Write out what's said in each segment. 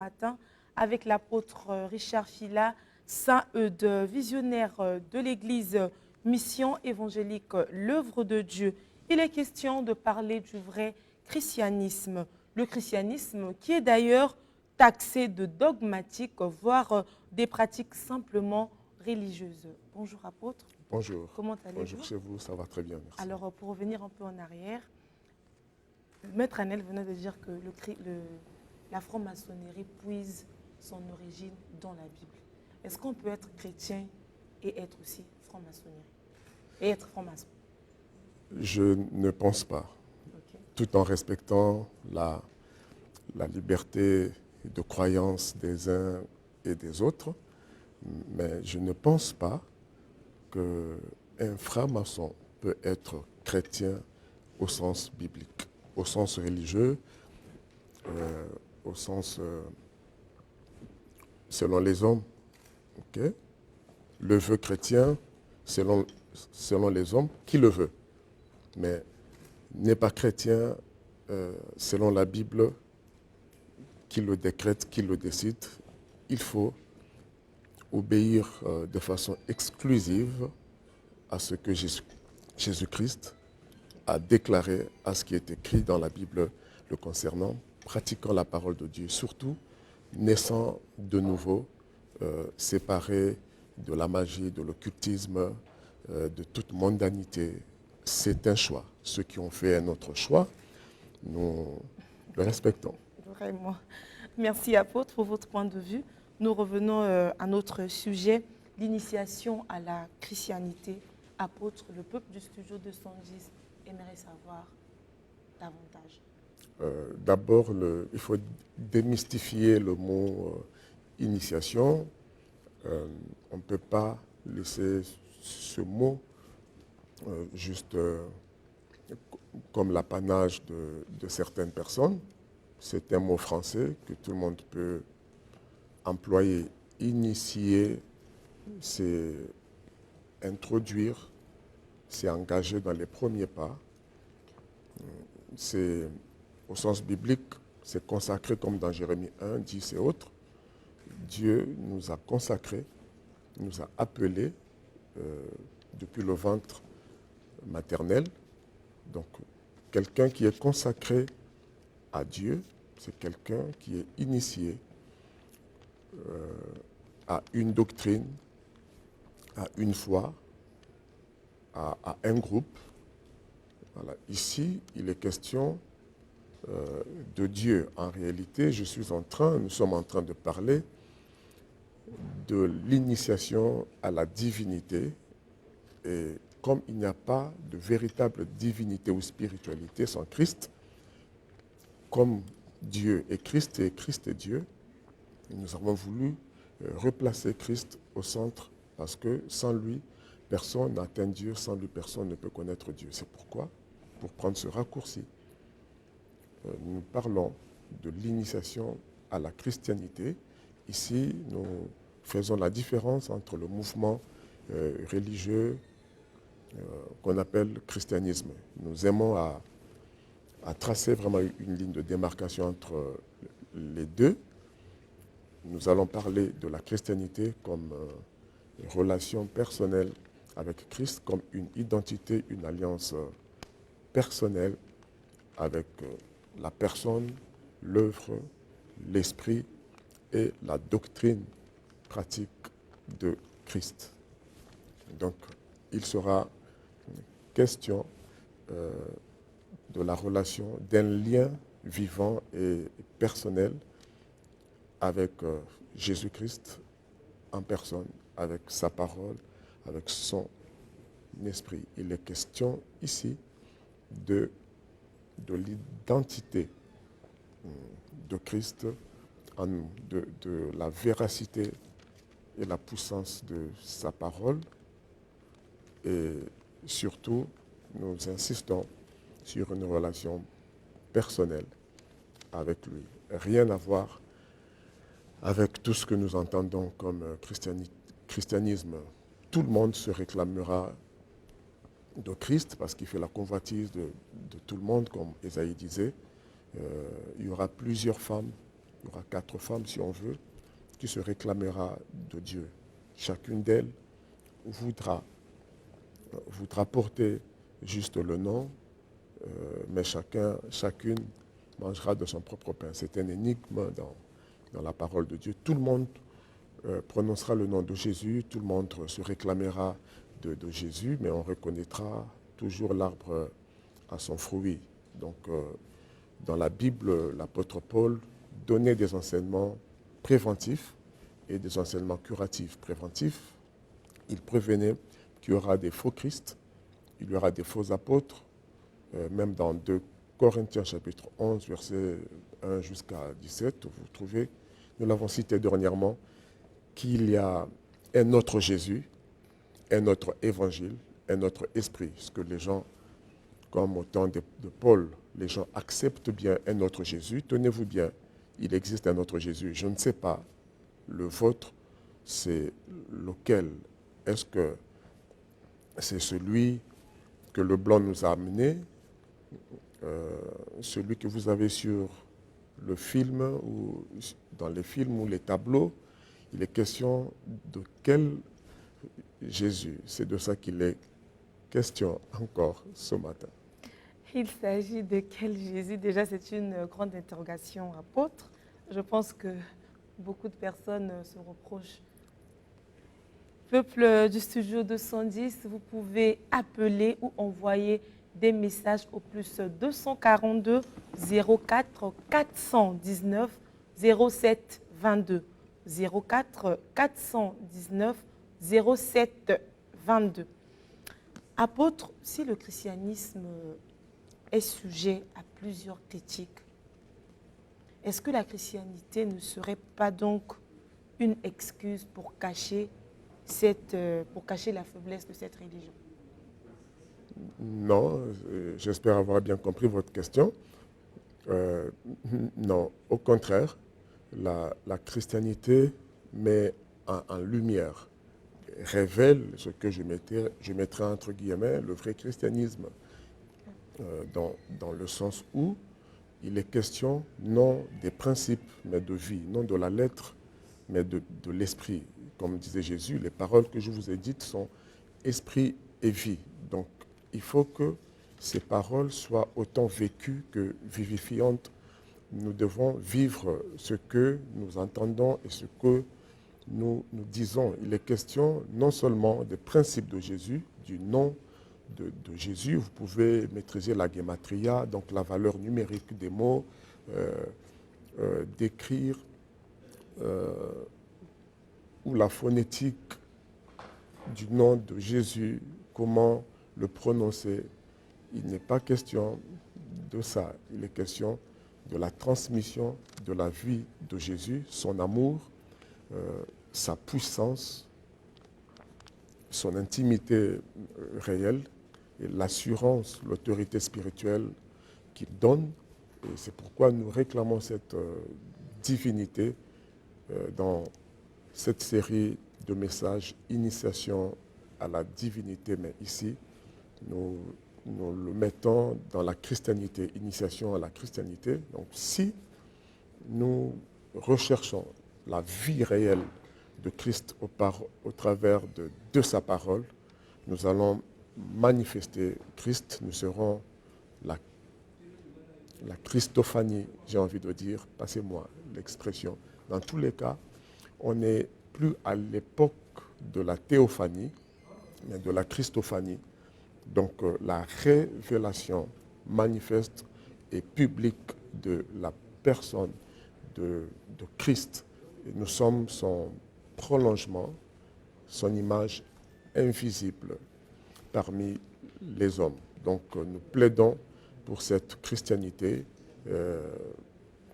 Matin avec l'apôtre Richard Fila, saint Eudes, visionnaire de l'Église Mission évangélique, l'œuvre de Dieu. Il est question de parler du vrai christianisme. Le christianisme qui est d'ailleurs taxé de dogmatique, voire des pratiques simplement religieuses. Bonjour apôtre. Bonjour. Comment allez-vous? Bonjour chez vous, ça va très bien, merci. Alors pour revenir un peu en arrière, Maître Anel venait de dire que la franc-maçonnerie puise son origine dans la Bible. Est-ce qu'on peut être chrétien et être aussi franc-maçonnerie et être franc-maçon? Je ne pense pas, tout en respectant la liberté de croyance des uns et des autres, mais je ne pense pas qu'un franc-maçon peut être chrétien au sens biblique, au sens religieux, au sens selon les hommes. Okay? Le vœu chrétien, selon les hommes, qui le veut, mais n'est pas chrétien selon la Bible, qui le décrète, qui le décide. Il faut obéir de façon exclusive à ce que Jésus-Christ a déclaré, à ce qui est écrit dans la Bible le concernant, pratiquant la parole de Dieu, surtout naissant de nouveau, séparé de la magie, de l'occultisme, de toute mondanité. C'est un choix. Ceux qui ont fait un autre choix, nous le respectons. Vraiment. Merci apôtre pour votre point de vue. Nous revenons à notre sujet, l'initiation à la christianité. Apôtre, le peuple du studio 210 aimerait savoir davantage. D'abord, il faut démystifier le mot initiation. On ne peut pas laisser ce mot juste comme l'apanage de certaines personnes. C'est un mot français que tout le monde peut employer. Initier, c'est introduire, c'est engager dans les premiers pas. C'est, au sens biblique, c'est consacré comme dans Jérémie 1, 10 et autres. Dieu nous a consacrés, nous a appelés depuis le ventre maternel. Donc, quelqu'un qui est consacré à Dieu, c'est quelqu'un qui est initié à une doctrine, à une foi, à un groupe. Voilà. Ici, il est question de Dieu. En réalité, nous sommes en train de parler de l'initiation à la divinité. Et comme il n'y a pas de véritable divinité ou spiritualité sans Christ, comme Dieu est Christ et Christ est Dieu, nous avons voulu replacer Christ au centre parce que sans lui, personne n'atteint Dieu, sans lui, personne ne peut connaître Dieu. C'est pourquoi, pour prendre ce raccourci, nous parlons de l'initiation à la christianité. Ici, nous faisons la différence entre le mouvement religieux qu'on appelle christianisme. Nous aimons à tracer vraiment une ligne de démarcation entre les deux. Nous allons parler de la christianité comme relation personnelle avec Christ, comme une identité, une alliance personnelle avec la personne, l'œuvre, l'esprit et la doctrine pratique de Christ. Donc, il sera question de la relation, d'un lien vivant et personnel avec Jésus-Christ en personne, avec sa parole, avec son esprit. Il est question ici de l'identité de Christ en nous, de la véracité et la puissance de sa parole. Et surtout, nous insistons sur une relation personnelle avec lui. Rien à voir avec tout ce que nous entendons comme christianisme. Tout le monde se réclamera de Christ parce qu'il fait la convoitise de tout le monde, comme Ésaïe disait. Il y aura plusieurs femmes il y aura 4 femmes, si on veut, qui se réclamera de Dieu. Chacune d'elles voudra porter juste le nom, mais chacune mangera de son propre pain. C'est un énigme dans la parole de Dieu. Tout le monde prononcera le nom de Jésus, tout le monde se réclamera de Jésus, mais on reconnaîtra toujours l'arbre à son fruit. Donc, dans la Bible, l'apôtre Paul donnait des enseignements préventifs et des enseignements curatifs. Préventifs, il prévenait qu'il y aura des faux Christ, il y aura des faux apôtres, même dans 2 Corinthiens chapitre 11, verset 1 jusqu'à 17, vous trouvez, nous l'avons cité dernièrement, qu'il y a un autre Jésus, un autre évangile, un autre esprit. Ce que les gens, comme au temps de Paul, les gens acceptent bien un autre Jésus. Tenez-vous bien, il existe un autre Jésus. Je ne sais pas, le vôtre, c'est lequel? Est-ce que c'est celui que le blanc nous a amené, celui que vous avez sur le film ou dans les films ou les tableaux? Il est question de quel Jésus? C'est de ça qu'il est question encore ce matin. Il s'agit de quel Jésus? Déjà, c'est une grande interrogation, apôtre. Je pense que beaucoup de personnes se reprochent. Peuple du studio 210, vous pouvez appeler ou envoyer des messages au plus 242 04 419 07 22. 04 419 07 22. Apôtre, si le christianisme est sujet à plusieurs critiques, est-ce que la chrétienté ne serait pas donc une excuse pour cacher la faiblesse de cette religion? Non, j'espère avoir bien compris votre question. Non, au contraire, la chrétienté met en lumière, révèle ce que je mettrais entre guillemets le vrai christianisme, dans le sens où il est question non des principes, mais de vie, non de la lettre, mais de l'esprit. Comme disait Jésus, les paroles que je vous ai dites sont esprit et vie. Donc, il faut que ces paroles soient autant vécues que vivifiantes. Nous devons vivre ce que nous entendons et ce que nous disons. Il est question non seulement des principes de Jésus, du nom de Jésus. Vous pouvez maîtriser la gematria, donc la valeur numérique des mots, d'écrire ou la phonétique du nom de Jésus, comment le prononcer. Il n'est pas question de ça. Il est question de la transmission de la vie de Jésus, son amour, sa puissance, son intimité réelle et l'assurance, l'autorité spirituelle qu'il donne. Et c'est pourquoi nous réclamons cette divinité dans cette série de messages, initiation à la divinité, mais ici, nous le mettons dans la christianité, initiation à la christianité. Donc si nous recherchons la vie réelle de Christ au travers de sa parole, nous allons manifester Christ, nous serons la Christophanie, j'ai envie de dire, passez-moi l'expression. Dans tous les cas, on n'est plus à l'époque de la théophanie, mais de la Christophanie. Donc la révélation manifeste et publique de la personne de Christ. Et nous sommes son prolongement, son image invisible parmi les hommes. Donc nous plaidons pour cette christianité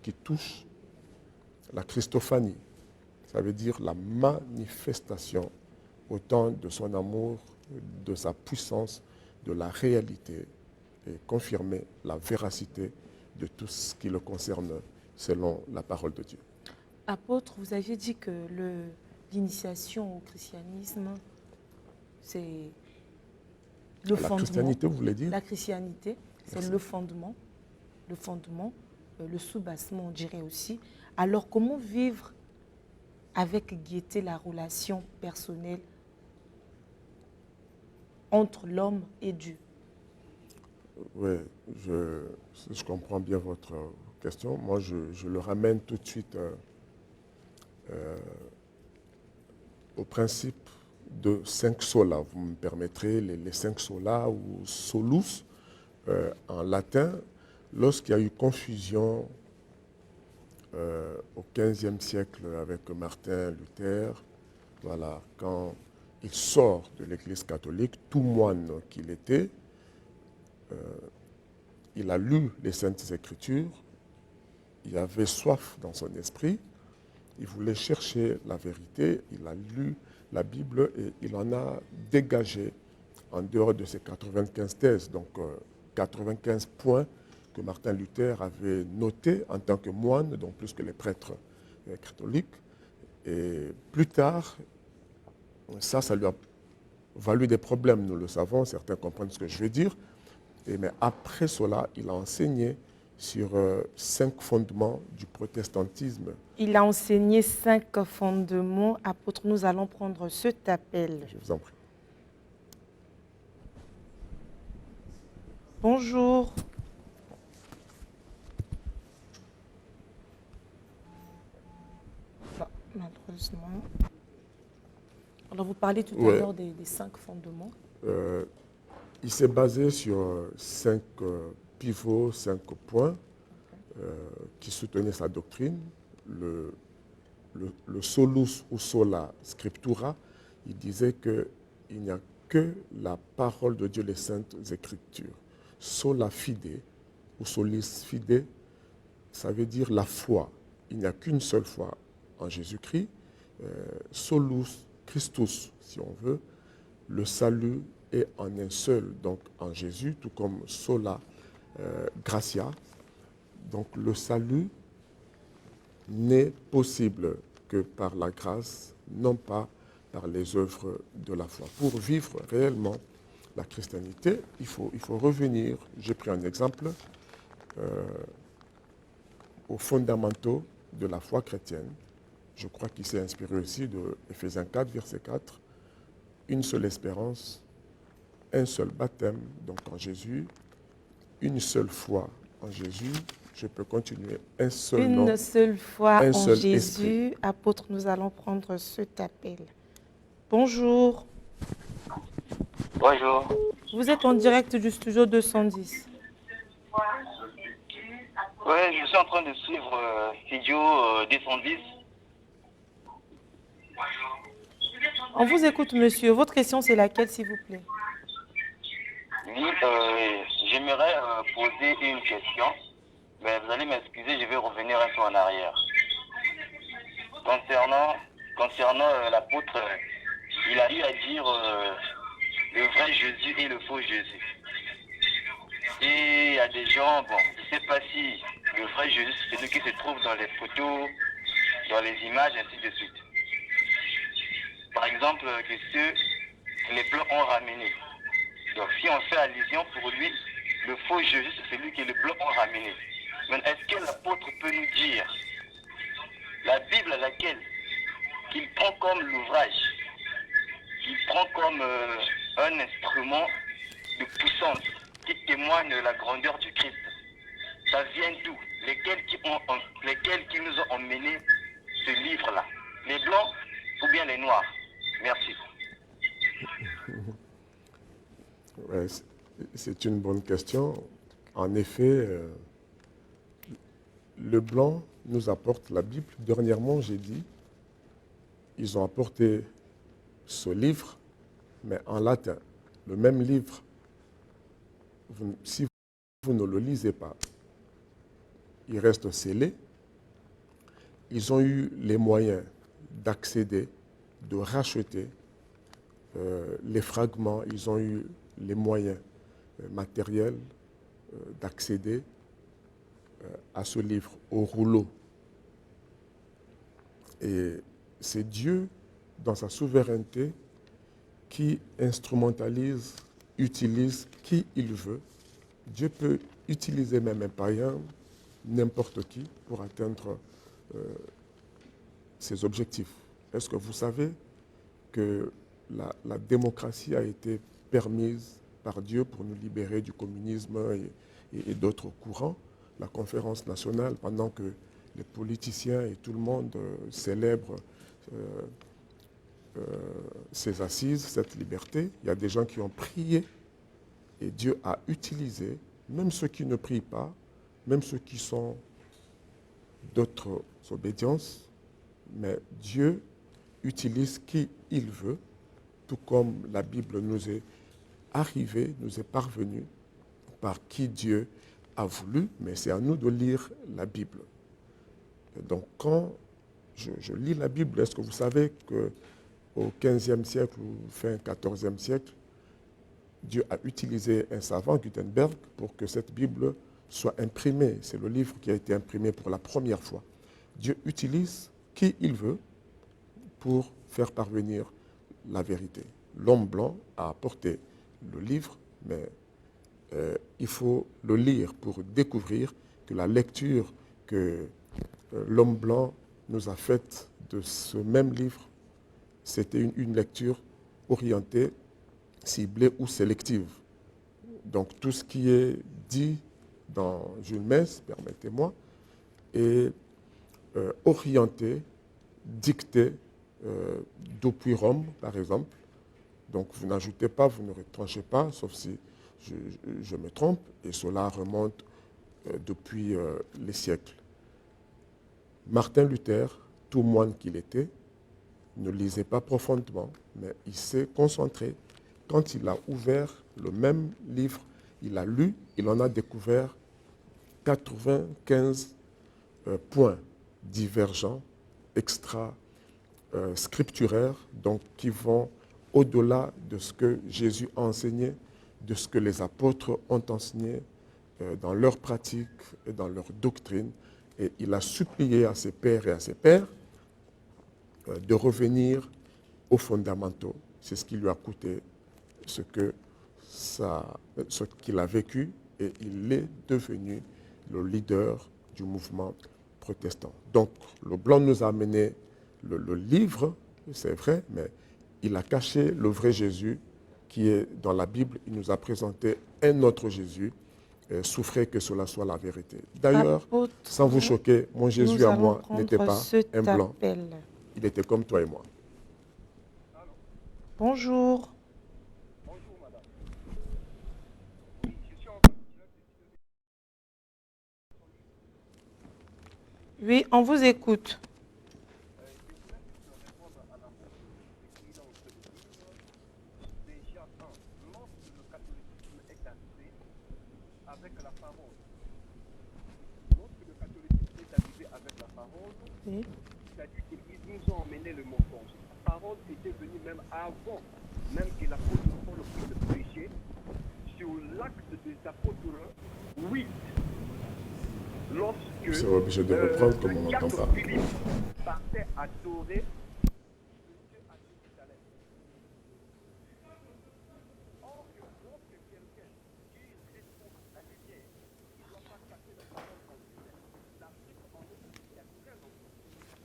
qui touche la Christophanie. Ça veut dire la manifestation autant de son amour, de sa puissance, de la réalité et confirmer la véracité de tout ce qui le concerne selon la parole de Dieu. Apôtre, vous aviez dit que l'initiation au christianisme, c'est le fondement. La christianité, vous voulez dire? La christianité, c'est le fondement, le soubassement, on dirait aussi. Alors, comment vivre avec gaieté la relation personnelle entre l'homme et Dieu? Oui, je comprends bien votre question. Moi, je le ramène tout de suite au principe de 5 sola. Vous me permettrez, les 5 sola ou solus en latin, lorsqu'il y a eu confusion au XVe siècle avec Martin Luther, voilà, quand il sort de l'Église catholique, tout moine qu'il était, il a lu les Saintes Écritures, il avait soif dans son esprit, il voulait chercher la vérité, il a lu la Bible et il en a dégagé en dehors de ses 95 thèses, donc 95 points que Martin Luther avait notés en tant que moine, donc plus que les prêtres catholiques. Et plus tard, ça lui a valu des problèmes, nous le savons, certains comprennent ce que je veux dire. Mais après cela, il a enseigné sur 5 fondements du protestantisme. Il a enseigné 5 fondements. Apôtre, nous allons prendre cet appel. Je vous en prie. Bonjour. Non, malheureusement. Alors, vous parlez tout à l'heure des 5 fondements. Il s'est basé sur 5 pivots, 5 points qui soutenaient sa doctrine. Le solus ou sola scriptura, il disait qu'il n'y a que la parole de Dieu, les saintes écritures. Sola fide ou solis fide, ça veut dire la foi. Il n'y a qu'une seule foi en Jésus-Christ. Solus Christus, si on veut, le salut est en un seul, donc en Jésus, tout comme sola gratia. Donc le salut n'est possible que par la grâce, non pas par les œuvres de la foi. Pour vivre réellement la christianité, il faut revenir, j'ai pris un exemple, aux fondamentaux de la foi chrétienne. Je crois qu'il s'est inspiré aussi de Éphésiens 4, verset 4. Une seule espérance, un seul baptême, donc en Jésus, une seule foi en Jésus. Je peux continuer. Un seul nom. Une seule foi un en seul Jésus. esprit. Apôtre, nous allons prendre cet appel. Bonjour. Bonjour. Vous êtes en direct du studio 210. Oui, je suis en train de suivre studio 210. On vous écoute, monsieur. Votre question, c'est laquelle, s'il vous plaît? Oui, j'aimerais poser une question, mais vous allez m'excuser, je vais revenir un peu en arrière. Concernant l'apôtre, il a eu à dire le vrai Jésus et le faux Jésus. Et il y a des gens, bon, je ne sais pas si le vrai Jésus, c'est celui qui se trouve dans les photos, dans les images, ainsi de suite. Par exemple, que ceux que les Blancs ont ramenés. Donc si on fait allusion pour lui, le faux Jésus, c'est celui que les Blancs ont ramené. Mais est-ce que l'apôtre peut nous dire la Bible à laquelle qu'il prend comme l'ouvrage, qu'il prend comme un instrument de puissance qui témoigne de la grandeur du Christ? Ça vient d'où? Lesquels qui nous ont emmené ce livre-là? Les Blancs ou bien les Noirs? Merci. Ouais, c'est une bonne question. En effet, le blanc nous apporte la Bible. Dernièrement, j'ai dit, ils ont apporté ce livre, mais en latin. Le même livre, si vous ne le lisez pas, il reste scellé. Ils ont eu les moyens d'accéder, de racheter les fragments. Ils ont eu les moyens matériels d'accéder à ce livre, au rouleau. Et c'est Dieu, dans sa souveraineté, qui instrumentalise, utilise qui il veut. Dieu peut utiliser même un païen, n'importe qui, pour atteindre ses objectifs. Est-ce que vous savez que la démocratie a été permise par Dieu pour nous libérer du communisme et d'autres courants? La conférence nationale, pendant que les politiciens et tout le monde célèbrent ces assises, cette liberté, il y a des gens qui ont prié et Dieu a utilisé, même ceux qui ne prient pas, même ceux qui sont d'autres obédiences, mais Dieu utilise qui il veut, tout comme la Bible nous est arrivée, nous est parvenue par qui Dieu a voulu, mais c'est à nous de lire la Bible. Et donc quand je lis la Bible, est-ce que vous savez qu'au XVe siècle ou fin XIVe siècle, Dieu a utilisé un savant, Gutenberg, pour que cette Bible soit imprimée. C'est le livre qui a été imprimé pour la première fois. Dieu utilise qui il veut pour faire parvenir la vérité. L'homme blanc a apporté le livre, mais il faut le lire pour découvrir que la lecture que l'homme blanc nous a faite de ce même livre, c'était une lecture orientée, ciblée ou sélective. Donc tout ce qui est dit dans une messe, permettez-moi, est orienté, dicté depuis Rome, par exemple. Donc vous n'ajoutez pas, vous ne retranchez pas, sauf si je me trompe, et cela remonte depuis les siècles. Martin Luther, tout moine qu'il était, ne lisait pas profondément, mais il s'est concentré. Quand il a ouvert le même livre, il a lu, il en a découvert 95 points divergents, extra-scripturaires, donc qui vont au-delà de ce que Jésus a enseigné, de ce que les apôtres ont enseigné dans leur pratique et dans leur doctrine. Et il a supplié à ses pères et à ses pères de revenir aux fondamentaux. C'est ce qui lui a coûté ce qu'il a vécu, et il est devenu le leader du mouvement protestant. Donc, le blanc nous a amené le livre, c'est vrai, mais il a caché le vrai Jésus qui est dans la Bible. Il nous a présenté un autre Jésus. Souffrez que cela soit la vérité. D'ailleurs, sans vous choquer, mon Jésus à moi n'était pas un blanc. Il était comme toi et moi. Bonjour. Bonjour, madame. Oui, on vous écoute. Avec la parole. Lorsque le catholicisme est arrivé avec la parole, Oui. c'est-à-dire qu'ils nous ont emmené le mensonge. La parole était venue même avant, même que l'apôtre Paul puisse prêcher, sur l'acte des apôtres 8. Lorsque Vous serez obligé de reprendre comme on n'entend pas. Philippe partait adorer Dieu à Jérusalem. Or, lorsque quelqu'un qui répond à la lumière, il ne doit pas cacher la parole en lui-même. L'Afrique en est il y a très longtemps.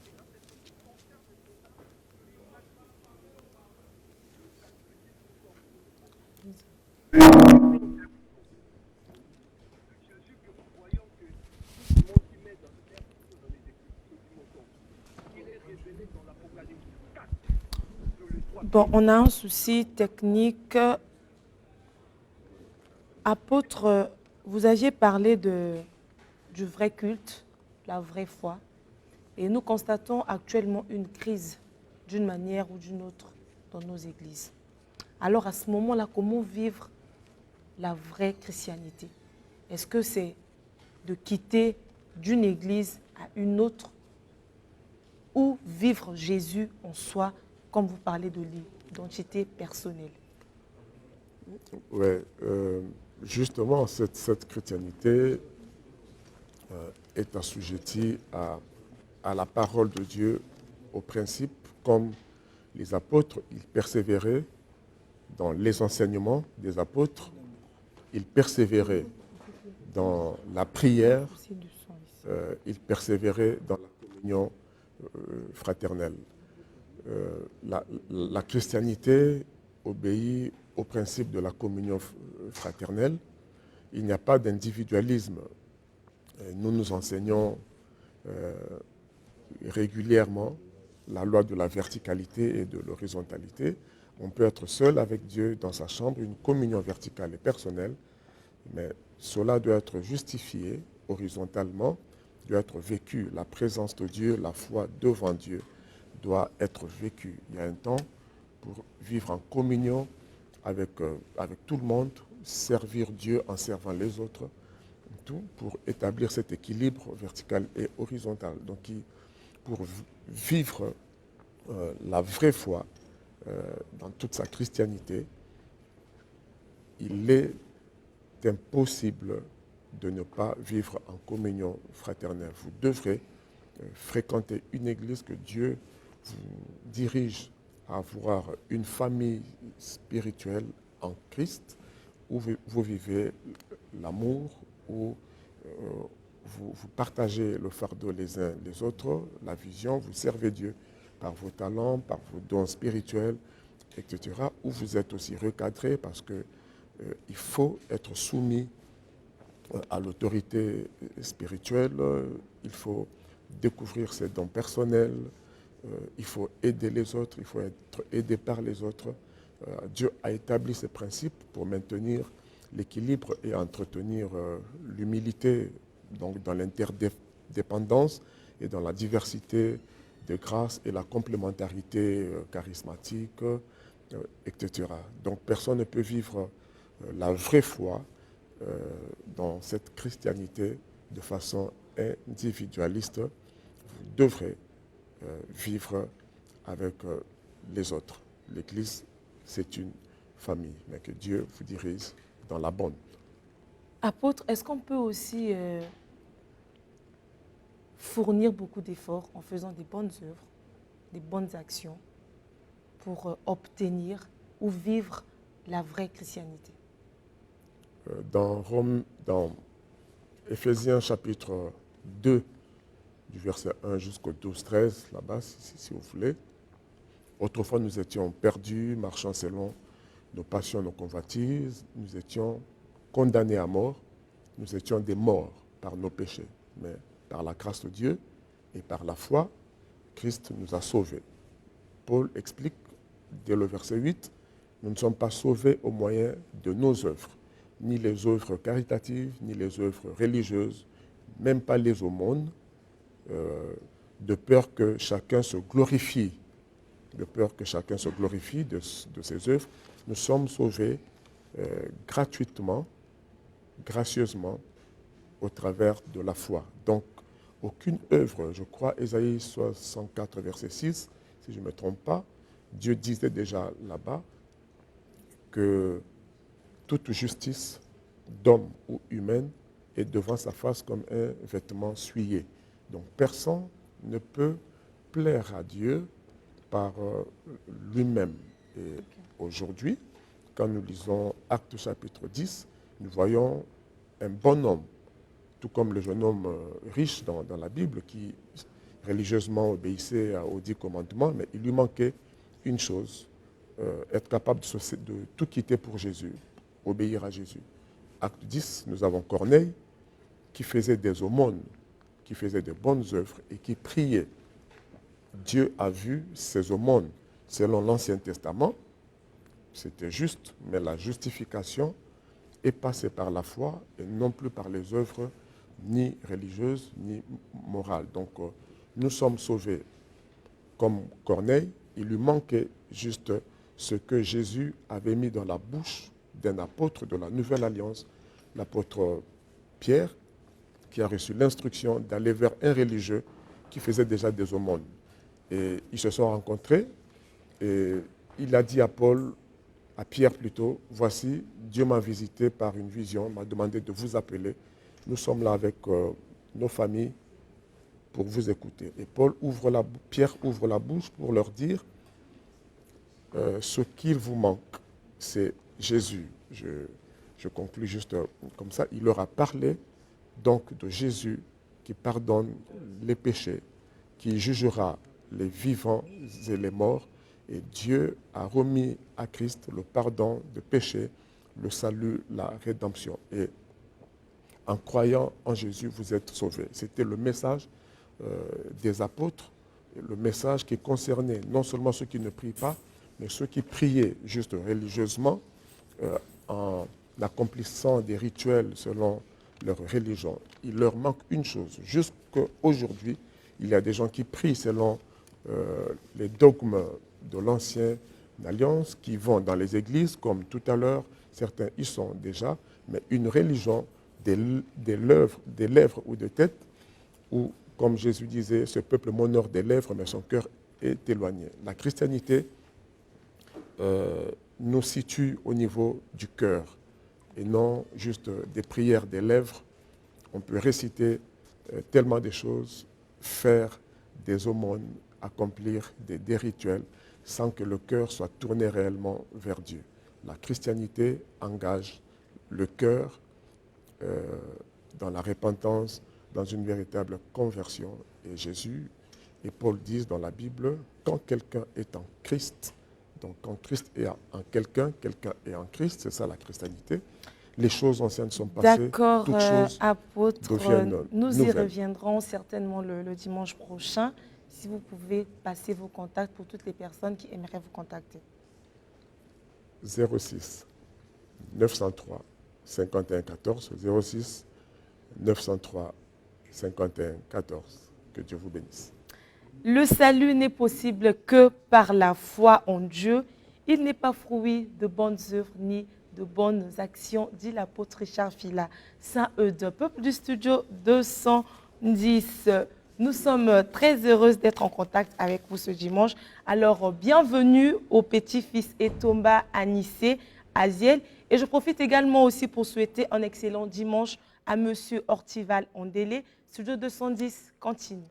Et dans cette circonstance de cela, l'image de Jésus que nous voyons que tout le monde qui met dans le terme, dans les Écritures du mensonge, il est révélé dans l'Apocalypse 4, sur les 3. Bon, on a un souci technique. Apôtre, vous aviez parlé du vrai culte, la vraie foi. Et nous constatons actuellement une crise d'une manière ou d'une autre dans nos églises. Alors à ce moment-là, comment vivre la vraie christianité? Est-ce que c'est de quitter d'une église à une autre ou vivre Jésus en soi, comme vous parlez de l'identité personnelle? Oui, justement, cette chrétienté est assujettie à la parole de Dieu, au principe, comme les apôtres, ils persévéraient dans les enseignements des apôtres, ils persévéraient dans la prière, ils persévéraient dans la communion communion fraternelle. La chrétienté obéit au principe de la communion fraternelle. Il n'y a pas d'individualisme. Nous nous enseignons régulièrement la loi de la verticalité et de l'horizontalité. On peut être seul avec Dieu dans sa chambre, une communion verticale et personnelle, mais cela doit être justifié horizontalement, doit être vécu. La présence de Dieu, la foi devant Dieu doit être vécue. Il y a un temps pour vivre en communion avec tout le monde, servir Dieu en servant les autres, tout pour établir cet équilibre vertical et horizontal. Donc, pour vivre la vraie foi dans toute sa christianité, il est impossible de ne pas vivre en communion fraternelle. Vous devrez fréquenter une église, que Dieu vous dirige à avoir une famille spirituelle en Christ, où vous vivez l'amour, où vous partagez le fardeau les uns les autres, la vision, vous servez Dieu par vos talents, par vos dons spirituels, etc., où vous êtes aussi recadré parce que il faut être soumis à l'autorité spirituelle, il faut découvrir ses dons personnels, il faut aider les autres, il faut être aidé par les autres. Dieu a établi ces principes pour maintenir l'équilibre et entretenir l'humilité, donc dans l'interdépendance et dans la diversité de grâces et la complémentarité charismatique, etc. Donc personne ne peut vivre la vraie foi dans cette christianité de façon individualiste. Vous devrez vivre avec les autres. L'Église, c'est une famille, mais que Dieu vous dirige dans la bonne. Apôtre, est-ce qu'on peut aussi fournir beaucoup d'efforts en faisant des bonnes œuvres, des bonnes actions pour obtenir ou vivre la vraie christianité? Dans Éphésiens chapitre 2, du verset 1 jusqu'au 12-13, là-bas, si vous voulez, autrefois nous étions perdus, marchant selon nos passions, nos convoitises, nous étions condamnés à mort, nous étions des morts par nos péchés. Mais par la grâce de Dieu et par la foi, Christ nous a sauvés. Paul explique dès le verset 8, nous ne sommes pas sauvés au moyen de nos œuvres, ni les œuvres caritatives, ni les œuvres religieuses, même pas les aumônes, de peur que chacun se glorifie, de ses œuvres. Nous sommes sauvés gratuitement, gracieusement, au travers de la foi. Donc, aucune œuvre, je crois, Ésaïe 64, verset 6, si je ne me trompe pas, Dieu disait déjà là-bas que toute justice d'homme ou humaine est devant sa face comme un vêtement souillé. Donc personne ne peut plaire à Dieu par lui-même. Et aujourd'hui, quand nous lisons Actes chapitre 10, nous voyons un bon homme, tout comme le jeune homme riche dans la Bible qui religieusement obéissait aux 10 commandements, mais il lui manquait une chose, être capable de tout quitter pour Jésus, obéir à Jésus. Acte 10, nous avons Corneille qui faisait des aumônes, qui faisait de bonnes œuvres et qui priait. Dieu a vu ses aumônes selon l'Ancien Testament. C'était juste, mais la justification est passée par la foi et non plus par les œuvres ni religieuses ni morales. Donc nous sommes sauvés comme Corneille. Il lui manquait juste ce que Jésus avait mis dans la bouche d'un apôtre de la Nouvelle Alliance, l'apôtre Pierre, qui a reçu l'instruction d'aller vers un religieux qui faisait déjà des aumônes. Et ils se sont rencontrés et il a dit à Pierre plutôt, voici, Dieu m'a visité par une vision, m'a demandé de vous appeler. Nous sommes là avec nos familles pour vous écouter. Et Pierre ouvre la bouche pour leur dire ce qu'il vous manque, c'est Jésus. Je conclus juste comme ça. Il leur a parlé donc de Jésus qui pardonne les péchés, qui jugera les vivants et les morts. Et Dieu a remis à Christ le pardon de péché, le salut, la rédemption. Et en croyant en Jésus, vous êtes sauvés. C'était le message des apôtres, le message qui concernait non seulement ceux qui ne prient pas, mais ceux qui priaient juste religieusement en accomplissant des rituels selon leur religion. Il leur manque une chose. Jusqu'aujourd'hui, il y a des gens qui prient selon les dogmes de l'ancienne alliance, qui vont dans les églises, comme tout à l'heure, certains y sont déjà, mais une religion des lèvres ou de tête, où, comme Jésus disait, ce peuple m'honore des lèvres, mais son cœur est éloigné. La christianité nous situe au niveau du cœur et non juste des prières des lèvres. On peut réciter tellement de choses, faire des aumônes, accomplir des rituels sans que le cœur soit tourné réellement vers Dieu. La christianité engage le cœur dans la repentance, dans une véritable conversion. Et Jésus et Paul disent dans la Bible, quand quelqu'un est en Christ, donc quand Christ est en quelqu'un, quelqu'un est en Christ, c'est ça la christianité, les choses anciennes sont passées, D'accord, toutes choses apôtre, deviennent nous y nouvelles. reviendrons certainement le dimanche prochain. Si vous pouvez passer vos contacts pour toutes les personnes qui aimeraient vous contacter. 06 903 51 14, 06 903 51 14. Que Dieu vous bénisse. Le salut n'est possible que par la foi en Dieu. Il n'est pas fruit de bonnes œuvres ni de bonnes actions, dit l'apôtre Richard Fila. Saint-Eude, peuple du studio 210. Nous sommes très heureuses d'être en contact avec vous ce dimanche. Alors, bienvenue au petit-fils Etomba Anissé Aziel. Et je profite également aussi pour souhaiter un excellent dimanche à Monsieur Ortival Ondélé. Studio 210 continue.